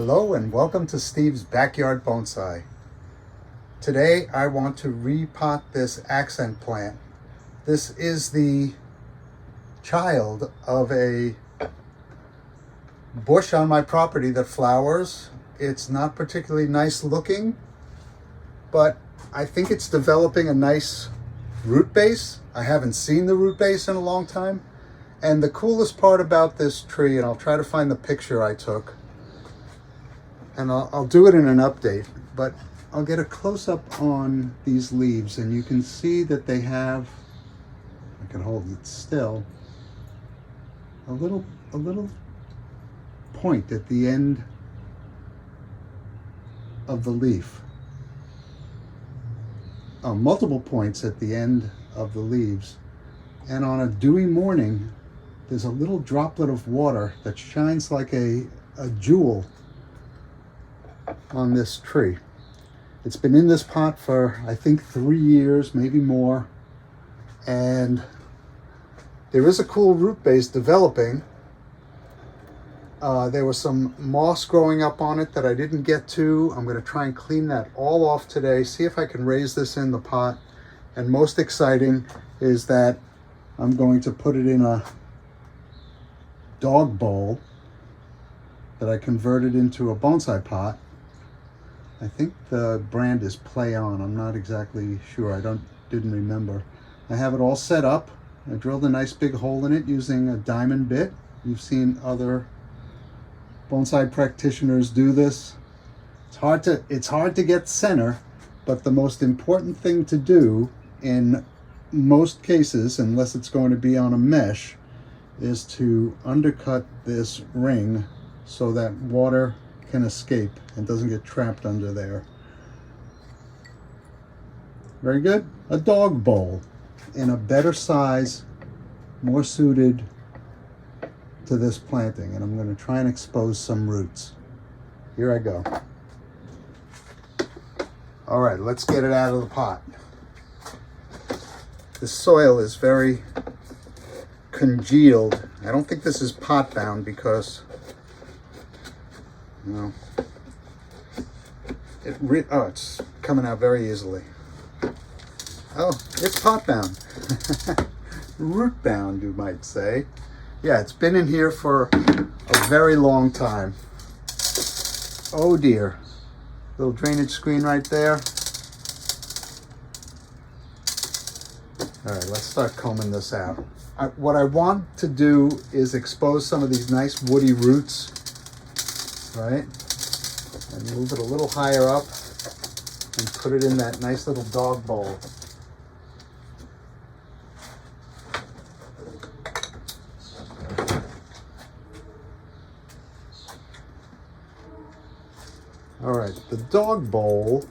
Hello and welcome to Steve's Backyard Bonsai. Today I want to repot this accent plant. This is the child of a bush on my property that flowers. It's not particularly nice looking, but I think it's developing a nice root base. I haven't seen the root base in a long time. And the coolest part about this tree, and I'll try to find the picture I took, and I'll do it in an update, but I'll get a close-up on these leaves and you can see that they have, I can hold it still, a little point at the end of the leaf. Multiple points at the end of the leaves. And on a dewy morning, there's a little droplet of water that shines like a jewel on this tree. It's been in this pot for I think 3 years, maybe more, and there is a cool root base developing. There was some moss growing up on it that I didn't get to. I'm going to try and clean that all off today, see if I can raise this in the pot, and most exciting is that I'm going to put it in a dog bowl that I converted into a bonsai pot. I think the brand is Play On. I'm not exactly sure. Didn't remember. I have it all set up. I drilled a nice big hole in it using a diamond bit. You've seen other bonsai practitioners do this. It's hard to get center, but the most important thing to do in most cases, unless it's going to be on a mesh, is to undercut this ring so that water can escape and doesn't get trapped under there. Very good. A dog bowl in a better size, more suited to this planting, and I'm going to try and expose some roots. Here I go. All right, let's get it out of the pot. This soil is very congealed. I don't think this is pot bound because, you know, it's coming out very easily. Oh, it's pot bound. Root bound, you might say. Yeah, it's been in here for a very long time. Oh dear. Little drainage screen right there. All right, let's start combing this out. What I want to do is expose some of these nice woody roots, right? And move it a little higher up and put it in that nice little dog bowl. All right, the dog bowl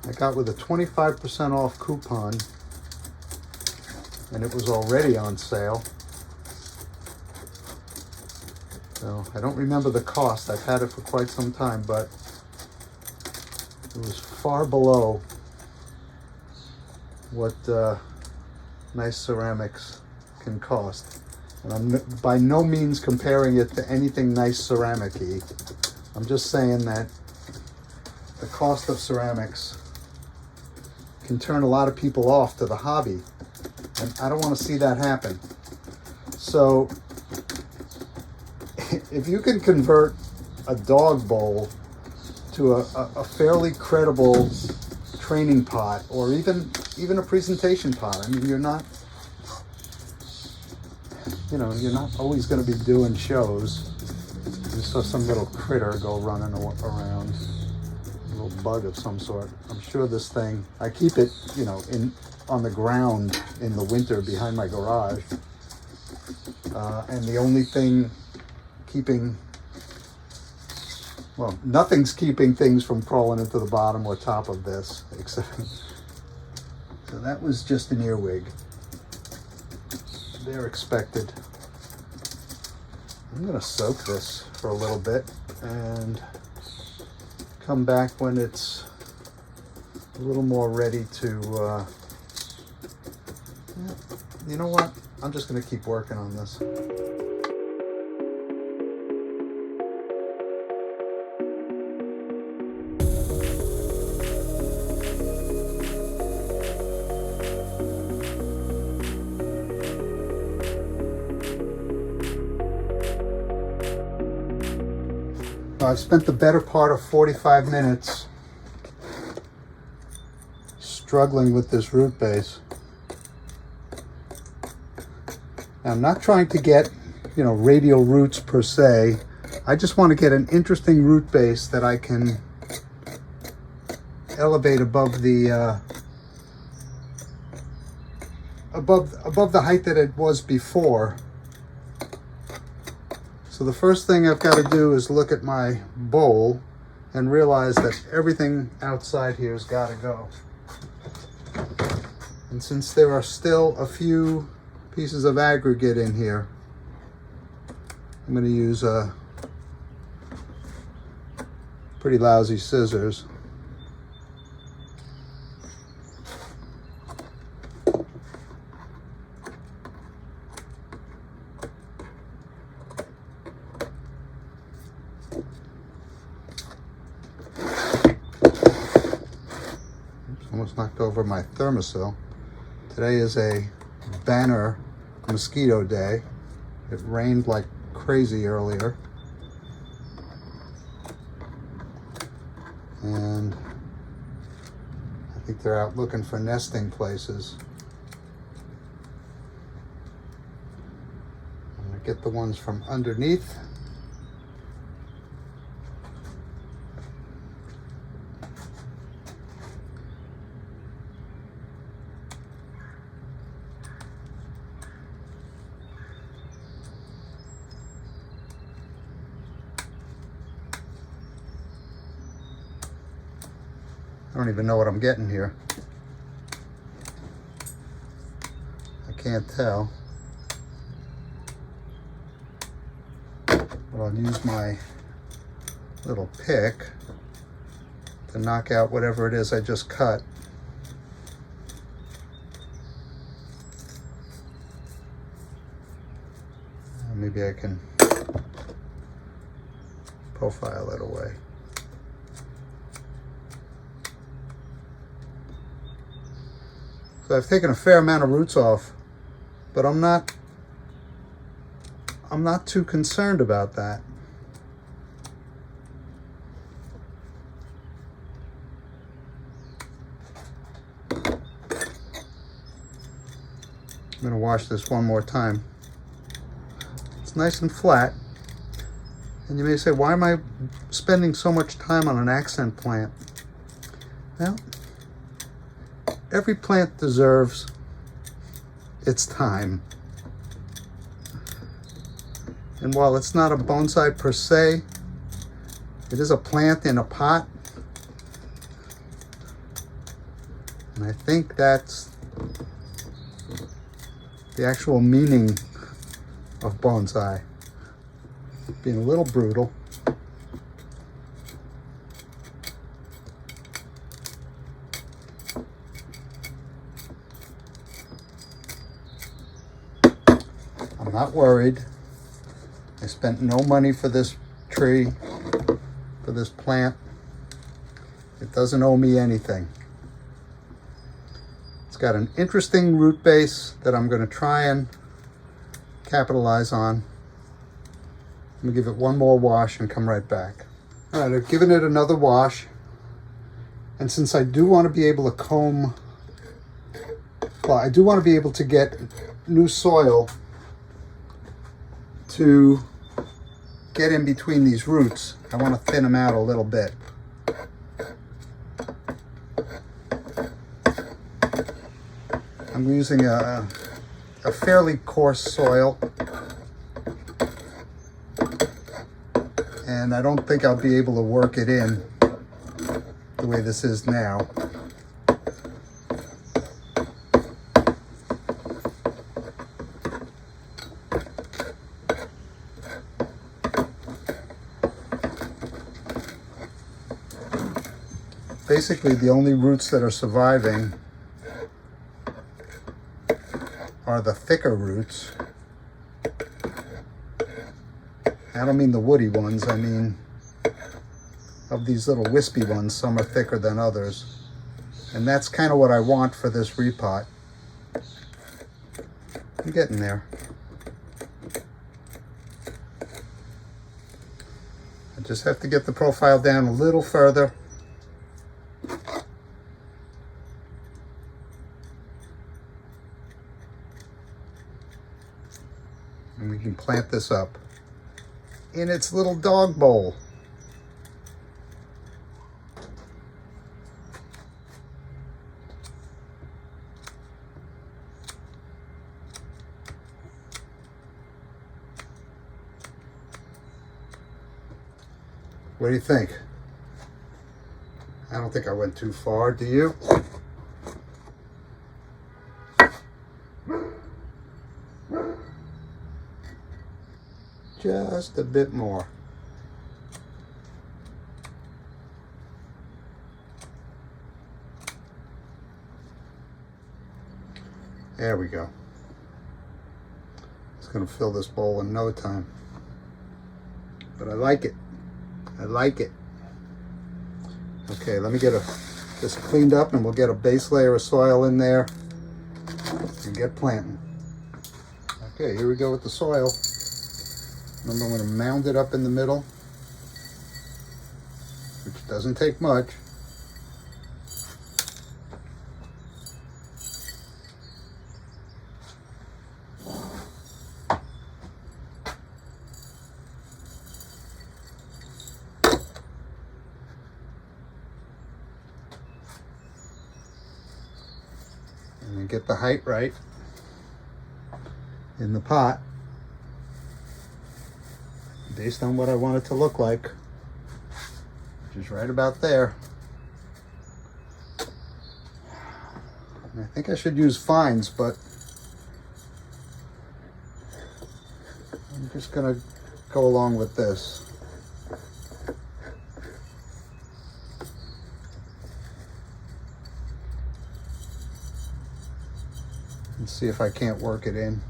I got with a 25% off coupon, and it was already on sale. So I don't remember the cost. I've had it for quite some time, but it was far below what nice ceramics can cost. And I'm by no means comparing it to anything nice ceramic-y. I'm just saying that the cost of ceramics can turn a lot of people off to the hobby, and I don't want to see that happen. So if you can convert a dog bowl to a fairly credible training pot, or even a presentation pot, I mean, you're not always going to be doing shows. You saw some little critter go running around, a little bug of some sort. I'm sure this thing, I keep it, on the ground in the winter behind my garage. And the only thing nothing's keeping things from crawling into the bottom or top of this, except, so that was just an earwig. They're expected. I'm gonna soak this for a little bit and come back when it's a little more ready to, you know what? I'm just gonna keep working on this. I've spent the better part of 45 minutes struggling with this root base. Now, I'm not trying to get, radial roots per se. I just want to get an interesting root base that I can elevate above the above the height that it was before. So the first thing I've got to do is look at my bowl and realize that everything outside here has got to go. And since there are still a few pieces of aggregate in here, I'm going to use pretty lousy scissors. Almost knocked over my thermosol. Today is a banner mosquito day. It rained like crazy earlier. And I think they're out looking for nesting places. I'm going to get the ones from underneath. I don't even know what I'm getting here. I can't tell. But I'll use my little pick to knock out whatever it is I just cut. Maybe I can profile it away. So I've taken a fair amount of roots off, but I'm not too concerned about that. I'm going to wash this one more time. It's nice and flat. And you may say, why am I spending so much time on an accent plant? Well, every plant deserves its time. And while it's not a bonsai per se, it is a plant in a pot. And I think that's the actual meaning of bonsai. Being a little brutal. I'm not worried. I spent no money for this tree, for this plant. It doesn't owe me anything. It's got an interesting root base that I'm going to try and capitalize on. I'm going to give it one more wash and come right back. All right, I've given it another wash. And since I do want to be able to comb, well, I do want to be able to get new soil to get in between these roots. I want to thin them out a little bit. I'm using a fairly coarse soil, and I don't think I'll be able to work it in the way this is now. Basically, the only roots that are surviving are the thicker roots. I don't mean the woody ones, I mean of these little wispy ones. Some are thicker than others. And that's kind of what I want for this repot. I'm getting there. I I just have to get the profile down a little further. And we can plant this up in its little dog bowl. What do you think? I don't think I went too far, do you? Just a bit more. There we go. It's going to fill this bowl in no time. But I like it. I like it. Okay, let me get this cleaned up and we'll get a base layer of soil in there and get planting. Okay, here we go with the soil. Remember, I'm going to mound it up in the middle, which doesn't take much. And get the height right in the pot based on what I want it to look like, which is right about there. And I think I should use fines, but I'm just gonna go along with this. And see if I can't work it in.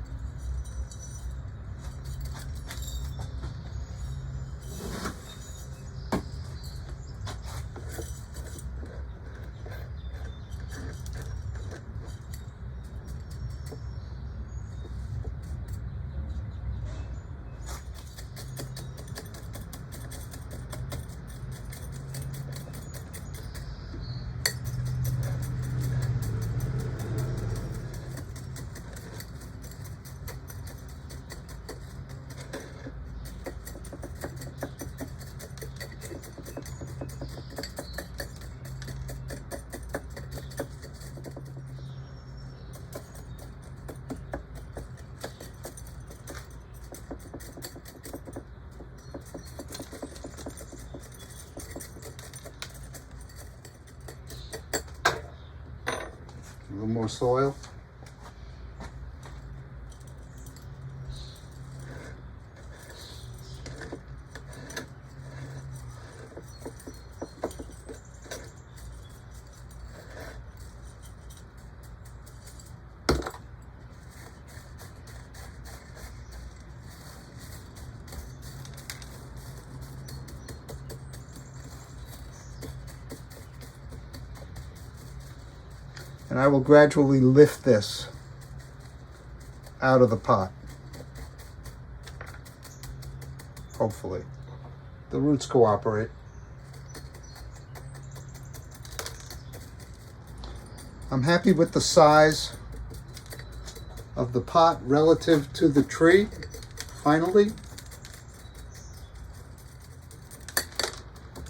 A little more soil. And I will gradually lift this out of the pot. Hopefully. The roots cooperate. I'm happy with the size of the pot relative to the tree, finally.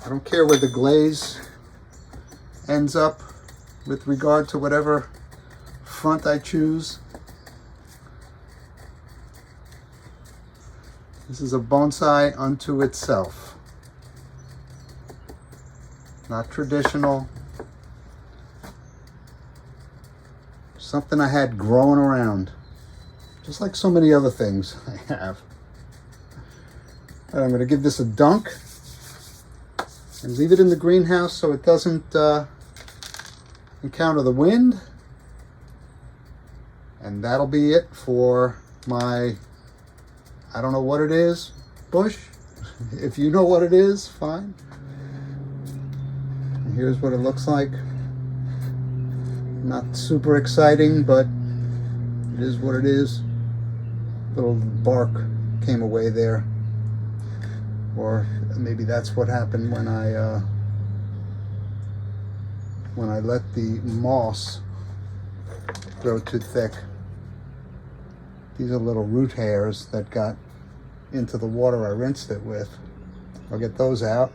I don't care where the glaze ends up with regard to whatever front I choose. This is a bonsai unto itself. Not traditional. Something I had growing around. Just like so many other things I have. But I'm going to give this a dunk and leave it in the greenhouse so it doesn't encounter the wind, and that'll be it for my, I don't know what it is, bush. If you know what it is, fine. And here's what it looks like. Not super exciting, but it is what it is. Little bark came away there, or Maybe that's what happened when I let the moss grow too thick. These are little root hairs that got into the water I rinsed it with. I'll get those out,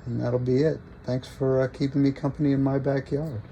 and that'll be it. Thanks for keeping me company in my backyard.